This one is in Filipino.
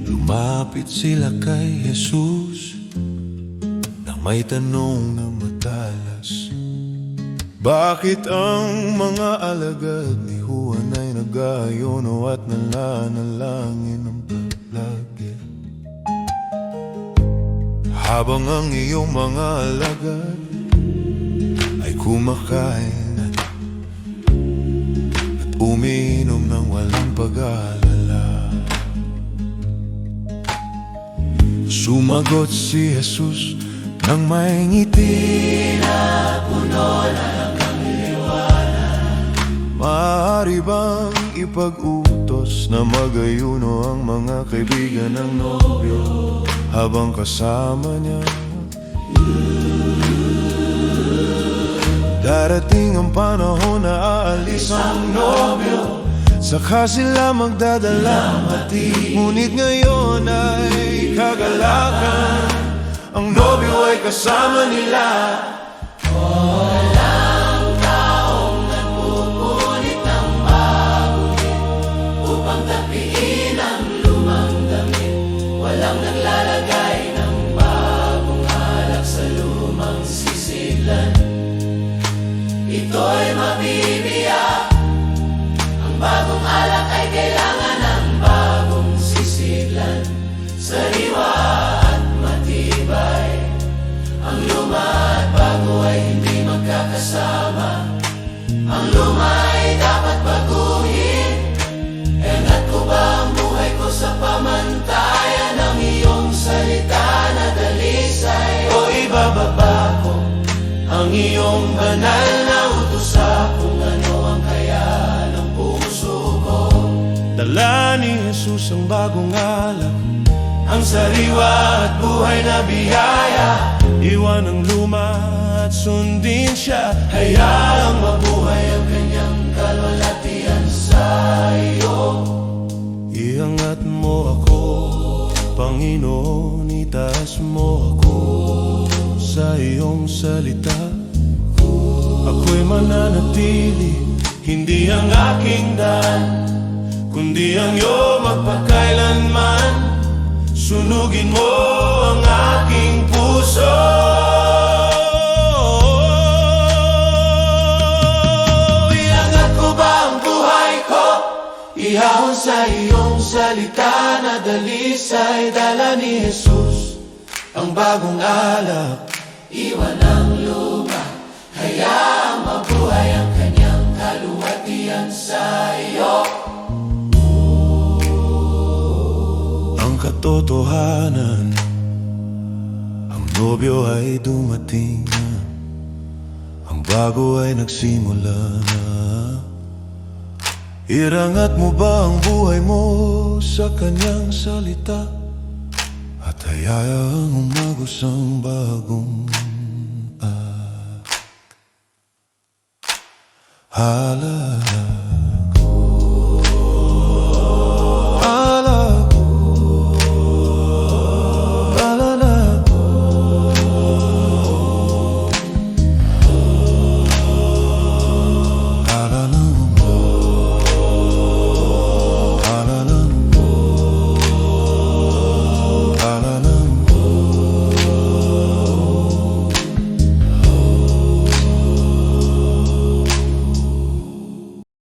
Lumapit sila kay Jesus nang may tanong na madalas. Bakit ang mga alagad ni Juan ay nag-ayuno at nananalangin ng palagi, habang ang iyong mga alagad ay kumakain at umiinom ng walang pag-aalala? Sumagot si Jesus nang may ngiti na puno na ng liwanag. Maaari bang ipag-utos na mag-ayuno ang mga kaibigan ng nobyo habang kasama niya? Darating ang panahon na aalis ang nobyo, saka sila magdadalamati. Ngunit ngayon ay kagalakan, ang nobyo ay kasama nila. Walang taong nagpupunit ng bagong upang tapiin ang lumang damit. Walang naglalagay ng bagong alak sa lumang sisidlan. Ito'y mabibiyak. Ang bagong alak ay kailangan ng bagong sisidlan. Sariwa at matibay. Ang luma at bago ay hindi magkakasama. Ang luma ay dapat baguhin. Engat ko ba ang buhay ko sa pamantayan ng iyong salita na dalisay? O ibababa ko ang iyong banal na utos sa kung ano ang kaya ng puso ko? Dala ni Jesus ang bagong alak, ang sariwa at buhay na biyaya. iwan ang luma at sundin siya. Hayaang mabuhay ang kanyang kalwalhatian sa iyo. Iangat mo ako, Panginoon, itaas mo ako sa iyong salita. Ako'y mananatili, hindi ang aking daan, kundi ang iyong magpakailanman. Sunugin mo ang aking puso. Iangat ko ba ang buhay ko? Ihahon sa iyong salita na dalisay. Dala ni Jesus ang bagong alak, iwan ang luma. Hayaang mabuhay ang kanyang kaluwalhatian sa iyo. Ang katotohanan, ang nobyo ay dumating na, ang bago ay nagsimula na. Irangat mo ba ang buhay mo sa kanyang salita, at hayaang umagos ang bagong hala.